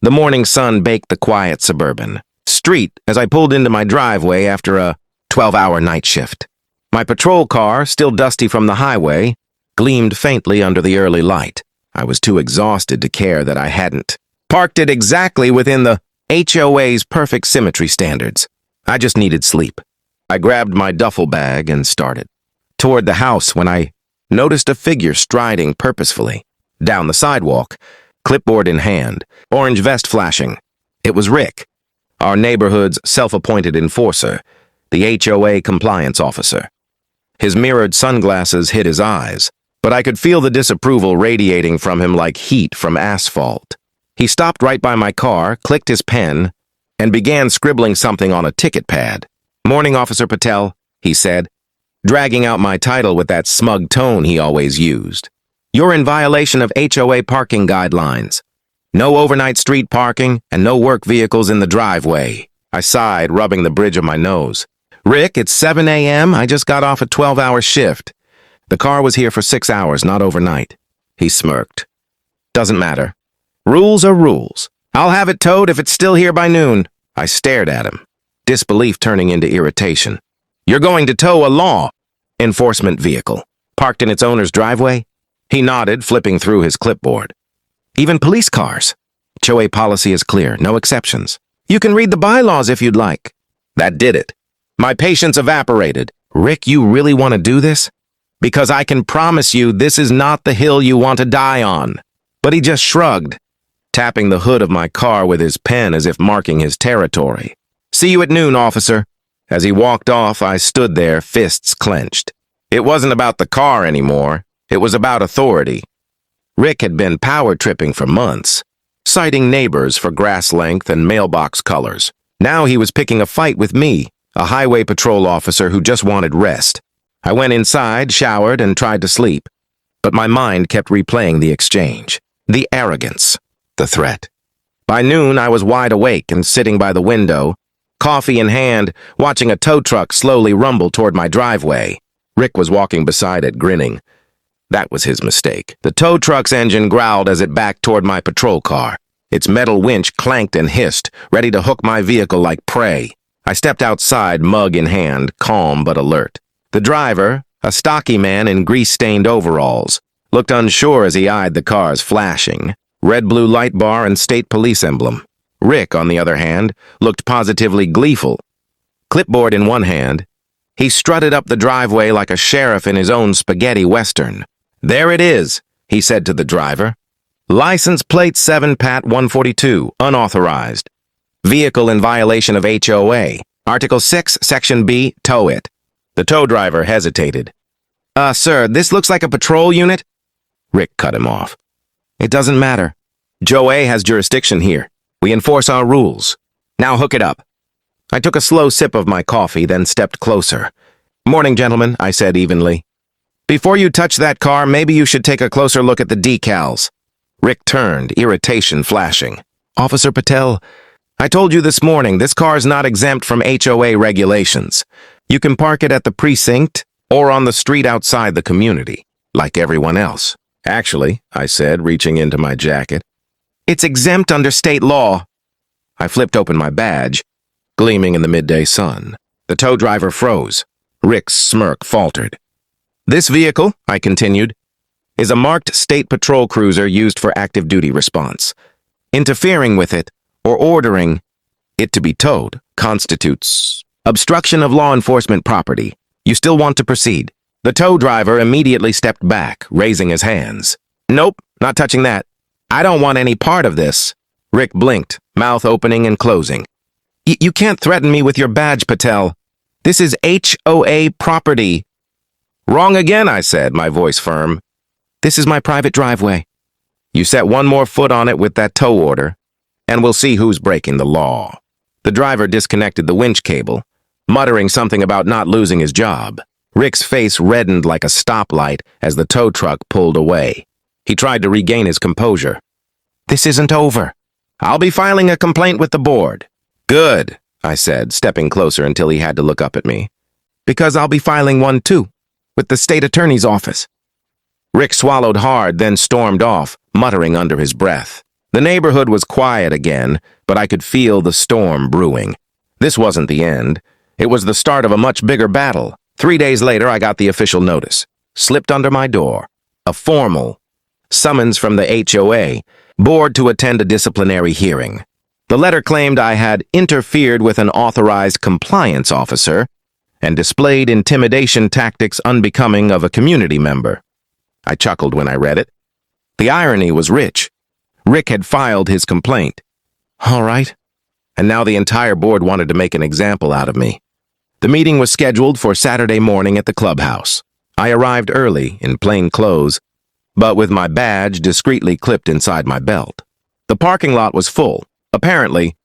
The morning sun baked the quiet suburban street as I pulled into my driveway after a 12-hour night shift. My patrol car, still dusty from the highway, gleamed faintly under the early light. I was too exhausted to care that I hadn't parked it exactly within the HOA's perfect symmetry standards. I just needed sleep. I grabbed my duffel bag and started toward the house when I noticed a figure striding purposefully down the sidewalk, clipboard in hand, orange vest flashing. It was Rick, our neighborhood's self-appointed enforcer, the HOA compliance officer. His mirrored sunglasses hid his eyes, but I could feel the disapproval radiating from him like heat from asphalt. He stopped right by my car, clicked his pen, and began scribbling something on a ticket pad. "Morning, Officer Patel," he said, dragging out my title with that smug tone he always used. "You're in violation of HOA parking guidelines. No overnight street parking and no work vehicles in the driveway." I sighed, rubbing the bridge of my nose. "Rick, it's 7 a.m. I just got off a 12-hour shift. The car was here for 6 hours, not overnight." He smirked. "Doesn't matter. Rules are rules. I'll have it towed if it's still here by noon." I stared at him, disbelief turning into irritation. "You're going to tow a law enforcement vehicle, parked in its owner's driveway?" He nodded, flipping through his clipboard. "Even police cars. HOA policy is clear, no exceptions. You can read the bylaws if you'd like." That did it. My patience evaporated. "Rick, you really want to do this? Because I can promise you this is not the hill you want to die on." But he just shrugged, tapping the hood of my car with his pen as if marking his territory. "See you at noon, officer." As he walked off, I stood there, fists clenched. It wasn't about the car anymore. It was about authority. Rick had been power tripping for months, citing neighbors for grass length and mailbox colors. Now he was picking a fight with me, a highway patrol officer who just wanted rest. I went inside, showered, and tried to sleep. But my mind kept replaying the exchange, the arrogance, the threat. By noon, I was wide awake and sitting by the window, coffee in hand, watching a tow truck slowly rumble toward my driveway. Rick was walking beside it, grinning. That was his mistake. The tow truck's engine growled as it backed toward my patrol car. Its metal winch clanked and hissed, ready to hook my vehicle like prey. I stepped outside, mug in hand, calm but alert. The driver, a stocky man in grease-stained overalls, looked unsure as he eyed the car's flashing red-blue light bar and state police emblem. Rick, on the other hand, looked positively gleeful. Clipboard in one hand, he strutted up the driveway like a sheriff in his own spaghetti western. "There it is," he said to the driver. "License plate 7 Pat 142, unauthorized. Vehicle in violation of HOA. Article 6, Section B, tow it." The tow driver hesitated. Sir, this looks like a patrol unit." Rick cut him off. "It doesn't matter. HOA has jurisdiction here. We enforce our rules. Now hook it up." I took a slow sip of my coffee, then stepped closer. "Morning, gentlemen," I said evenly. "Before you touch that car, maybe you should take a closer look at the decals." Rick turned, irritation flashing. "Officer Patel, I told you this morning, this car's not exempt from HOA regulations. You can park it at the precinct or on the street outside the community, like everyone else." "Actually," I said, reaching into my jacket, "it's exempt under state law." I flipped open my badge, gleaming in the midday sun. The tow driver froze. Rick's smirk faltered. "This vehicle," I continued, "is a marked state patrol cruiser used for active duty response. Interfering with it, or ordering it to be towed, constitutes obstruction of law enforcement property. You still want to proceed?" The tow driver immediately stepped back, raising his hands. "Nope, not touching that. I don't want any part of this." Rick blinked, mouth opening and closing. You can't threaten me with your badge, Patel. This is HOA property." "Wrong again," I said, my voice firm. "This is my private driveway. You set one more foot on it with that tow order, and we'll see who's breaking the law." The driver disconnected the winch cable, muttering something about not losing his job. Rick's face reddened like a stoplight as the tow truck pulled away. He tried to regain his composure. "This isn't over. I'll be filing a complaint with the board." "Good," I said, stepping closer until he had to look up at me. "Because I'll be filing one too, with the state attorney's office." Rick swallowed hard, then stormed off, muttering under his breath. The neighborhood was quiet again, but I could feel the storm brewing. This wasn't the end. It was the start of a much bigger battle. 3 days later, I got the official notice. Slipped under my door. A formal summons from the HOA, board to attend a disciplinary hearing. The letter claimed I had interfered with an authorized compliance officer and displayed intimidation tactics unbecoming of a community member. I chuckled when I read it. The irony was rich. Rick had filed his complaint. All right. And now the entire board wanted to make an example out of me. The meeting was scheduled for Saturday morning at the clubhouse. I arrived early, in plain clothes, but with my badge discreetly clipped inside my belt. The parking lot was full. Apparently,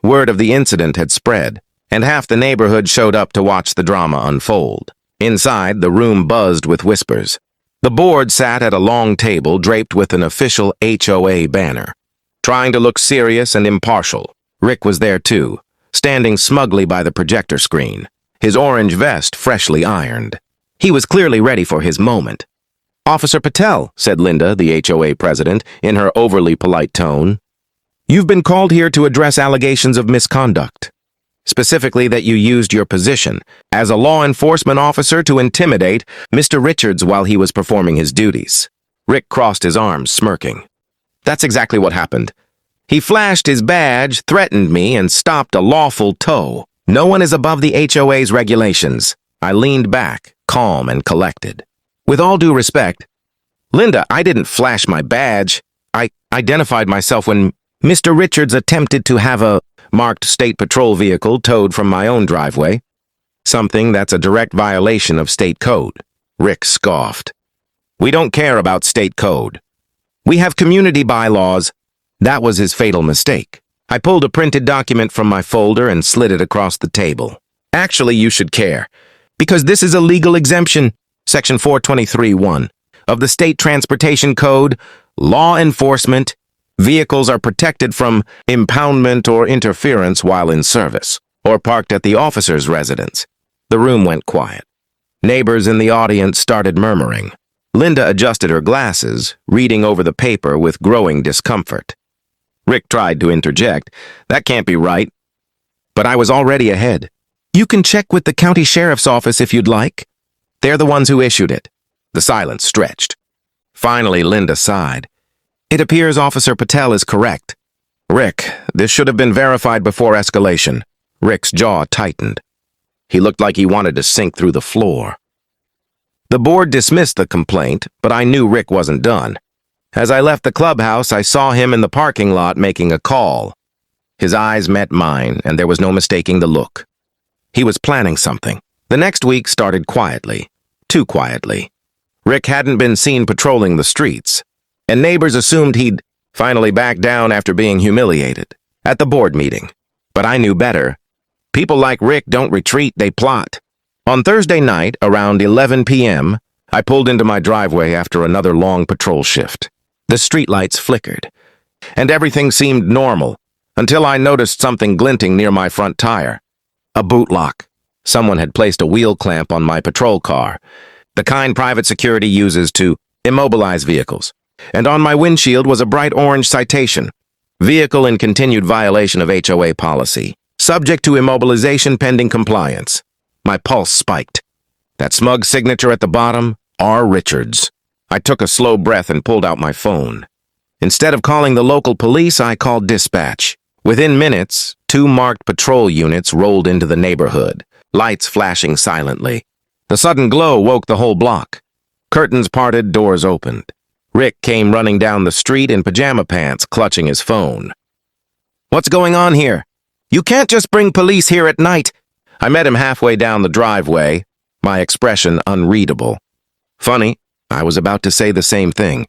word of the incident had spread, and half the neighborhood showed up to watch the drama unfold. Inside, the room buzzed with whispers. The board sat at a long table draped with an official HOA banner. Trying to look serious and impartial, Rick was there too, standing smugly by the projector screen, his orange vest freshly ironed. He was clearly ready for his moment. "Officer Patel," said Linda, the HOA president, in her overly polite tone, "you've been called here to address allegations of misconduct. Specifically that you used your position as a law enforcement officer to intimidate Mr. Richards while he was performing his duties." Rick crossed his arms, smirking. "That's exactly what happened. He flashed his badge, threatened me, and stopped a lawful tow. No one is above the HOA's regulations." I leaned back, calm and collected. "With all due respect, Linda, I didn't flash my badge. I identified myself when Mr. Richards attempted to have a marked state patrol vehicle towed from my own driveway. Something that's a direct violation of state code." Rick scoffed. "We don't care about state code. We have community bylaws." That was his fatal mistake. I pulled a printed document from my folder and slid it across the table. "Actually, you should care, because this is a legal exemption, Section 423(1) of the State Transportation Code, law enforcement. Vehicles are protected from impoundment or interference while in service, or parked at the officer's residence." The room went quiet. Neighbors in the audience started murmuring. Linda adjusted her glasses, reading over the paper with growing discomfort. Rick tried to interject. "That can't be right." But I was already ahead. "You can check with the county sheriff's office if you'd like. They're the ones who issued it." The silence stretched. Finally, Linda sighed. "It appears Officer Patel is correct." "Rick, this should have been verified before escalation." Rick's jaw tightened. He looked like he wanted to sink through the floor. The board dismissed the complaint, but I knew Rick wasn't done. As I left the clubhouse, I saw him in the parking lot making a call. His eyes met mine, and there was no mistaking the look. He was planning something. The next week started quietly. Too quietly. Rick hadn't been seen patrolling the streets, and neighbors assumed he'd finally back down after being humiliated at the board meeting. But I knew better. People like Rick don't retreat, they plot. On Thursday night, around 11 p.m., I pulled into my driveway after another long patrol shift. The streetlights flickered, and everything seemed normal, until I noticed something glinting near my front tire. A boot lock. Someone had placed a wheel clamp on my patrol car, the kind private security uses to immobilize vehicles. And on my windshield was a bright orange citation. "Vehicle in continued violation of HOA policy. Subject to immobilization pending compliance." My pulse spiked. That smug signature at the bottom, R. Richards. I took a slow breath and pulled out my phone. Instead of calling the local police, I called dispatch. Within minutes, 2 marked patrol units rolled into the neighborhood, lights flashing silently. The sudden glow woke the whole block. Curtains parted, doors opened. Rick came running down the street in pajama pants, clutching his phone. "What's going on here? You can't just bring police here at night." I met him halfway down the driveway, my expression unreadable. "Funny, I was about to say the same thing.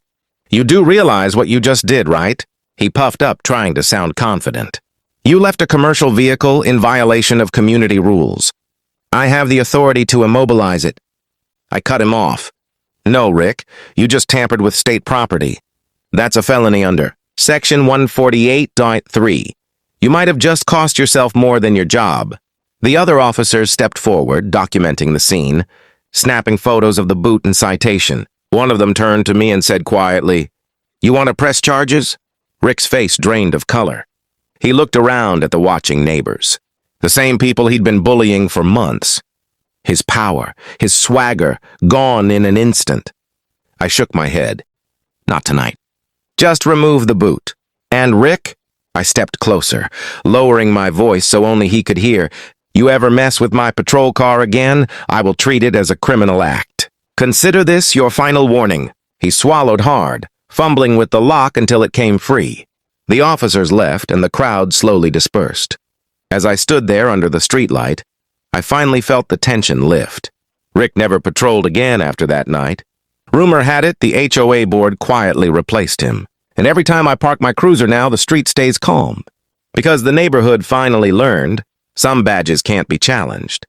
You do realize what you just did, right?" He puffed up, trying to sound confident. "You left a commercial vehicle in violation of community rules. I have the authority to immobilize it." I cut him off. "No, Rick, you just tampered with state property. That's a felony under Section 148.3. You might have just cost yourself more than your job." The other officers stepped forward, documenting the scene, snapping photos of the boot and citation. One of them turned to me and said quietly, "You want to press charges?" Rick's face drained of color. He looked around at the watching neighbors, the same people he'd been bullying for months. His power, his swagger, gone in an instant. I shook my head. Not tonight. Just remove the boot. And Rick? I stepped closer, lowering my voice so only he could hear. You ever mess with my patrol car again, I will treat it as a criminal act. Consider this your final warning. He swallowed hard, fumbling with the lock until it came free. The officers left and the crowd slowly dispersed. As I stood there under the streetlight, I finally felt the tension lift. Rick never patrolled again after that night. Rumor had it the HOA board quietly replaced him. And every time I park my cruiser now, the street stays calm. Because the neighborhood finally learned, some badges can't be challenged.